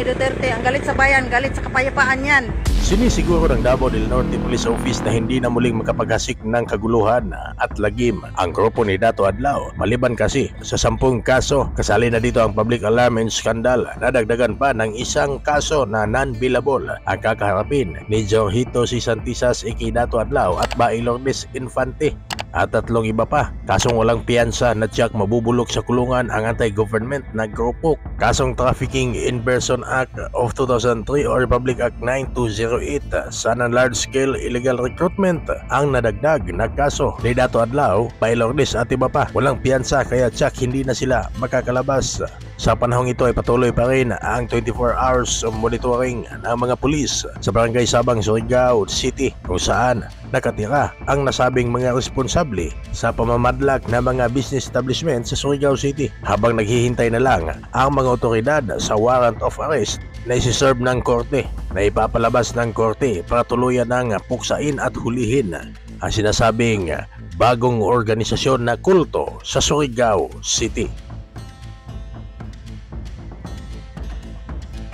Duterte. Ang galit sa bayan, galit sa kapayapaan yan. Sinisiguro ng Davao del Norte Police Office na hindi na muling makapaghasik ng kaguluhan at lagim ang grupo ni Dato Adlao. Maliban kasi sa 10 kaso, kasali na dito ang public alarm and scandal. Nadagdagan pa ng isang kaso na non-billable ang kakaharapin ni Jorgito C. Santisas aka Dato Adlao at Bae Lourdes Infante. At 3 iba pa. Kasong walang piyansa na tiyak mabubulok sa kulungan ang anti-government na grupo. Kasong Trafficking in Person Act of 2003 o Republic Act 9208 sa large-scale illegal recruitment ang nadagdag na kaso ni Dato Adlao, Bae Lourdes at iba pa. Walang piyansa kaya tiyak hindi na sila makakalabas. Sa panahong ito ay patuloy pa rin ang 24 hours monitoring ng mga pulis sa Barangay Sabang, Surigao City kung saan nakatira ang nasabing mga responsable sa pamamadlak ng mga business establishment sa Surigao City habang naghihintay na lang ang mga otoridad sa warrant of arrest na isi-serve ng korte na ipapalabas ng korte para tuluyan ng puksain at hulihin ang sinasabing bagong organisasyon na kulto sa Surigao City.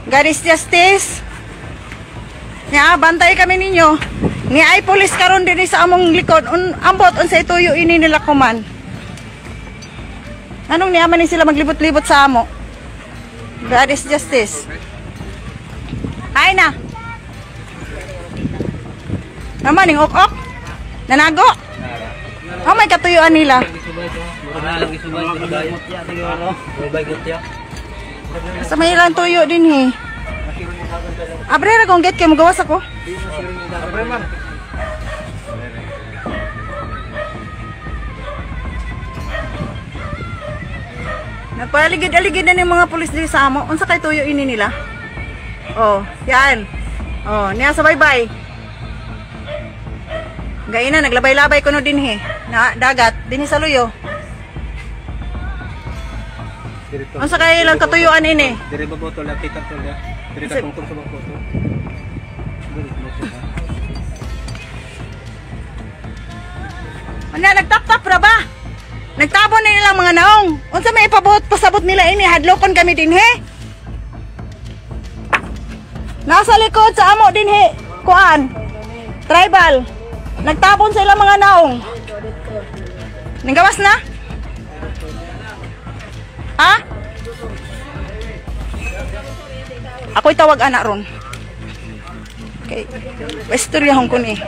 God is justice. Nya bantay kami ninyo. Ni ay pulis karon din sa among likod. Ambot unsa ituyo ini nila kuman. Anong niyaman ni sila maglibot-libot sa amo? God is justice. Hay na. Naman ning ok-ok. Nanago. Oh may katuyuan nila. Sa may ilang tuyo din he. Abre ra kung get kay magawas ako. Nagpaligid-aligid na ng mga pulis dito sa amo. Unsa kay tuyo ini nila? Oh, yan. Oh, niya sa bye-bye. Gaina naglabay-labay kuno din he. Na dagat dinhi sa luyo. Unsa kay ilang katuyuan ini? Dire ba botol at tikat tol ya? Dire ka tungtong sa botol. Ano nagtap-tap ra ba? Nagtabon na nilang mga naong. Unsa may ipabuot pasabot nila ini hadlokon kami din he. Nasa likod sa amo din he. Kuan. Tribal. Nagtabon sa ilang mga naong. Nagawas na? Ha? Ako'y tawag anak ron. Okay. Istoryahon ko ni.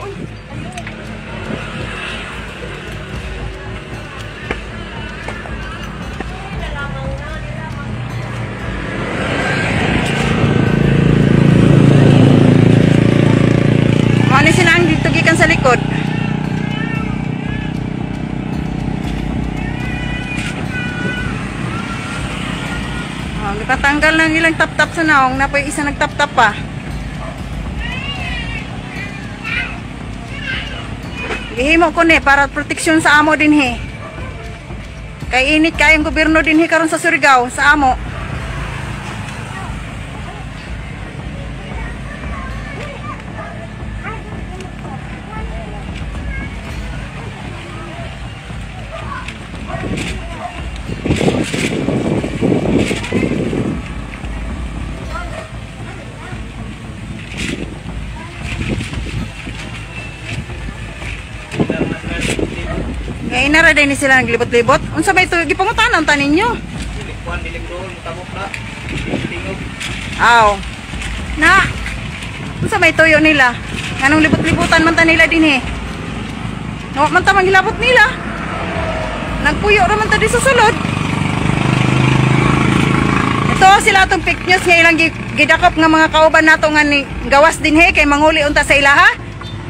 Mani sinang dito gikan sa likod. Patanggal ng ilang tap-tap sa naong, napoy isa nagtap-tap pa. Gihimo ko ni para proteksyon sa amo din he. Kay init kayong gobyerno din he karon sa Surigao sa amo. Ngayon na rin sila naglibot-libot. Unsa ba ito? Gipangutanan ta ninyo. Aw. Na. Unsa ba ituyo nila? Anong libot-libutan man ta nila din eh. Nawa man ta manghilabot nila. Nagpuyo ra man ta di sa sulod. Ito sila atong fake news nga ilang gidakop nga mga kauban nato nga ni gawas din he kay manguli unta sa ilaha.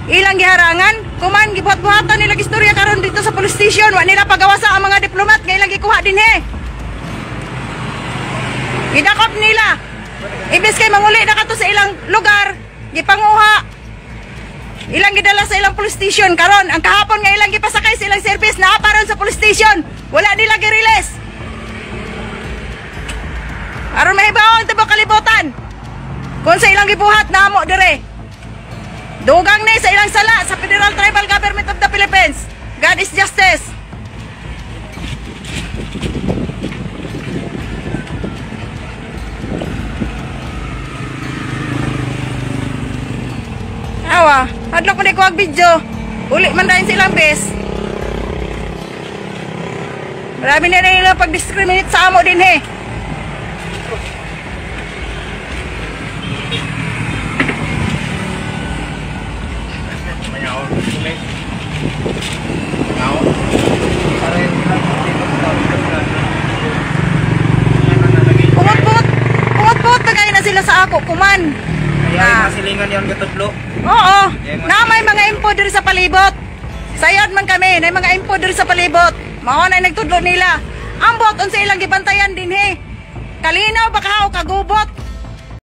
Ilang giharangan, kuman gibuhat-buhatan nila istorya karon dito sa police station, wa nila pagawasa ang mga diplomat nga ilang gikuha din he. Gidakop nila. Ibis kay manguli na kato sa ilang lugar, gipanguha. Ilang gidala sa ilang police station karon, ang kahapon nga ilang gipasakay sa ilang service na paron sa police station, wala nila gi-release. Aron mahibaw ang tibok kalibutan. Kung sa ilang gibuhat namo dire. Dugang ni sa ilang sala sa Federal Tribal Government of the Philippines. God is justice. Hadlok man ko ag video. Uli man dahil silang bes. Marami na nila pag-discriminate sa amo din he. Pumot na kayo na sila sa ako, kuman. Kaya masilingan yan gatudlo. Oo, na may mga info diri sa palibot. Sayad man kami, na mga info diri sa palibot. Mao na nagtudlo nila. Ambot unsa ilang gibantayan din he. Kalinaw baka ako kagubot.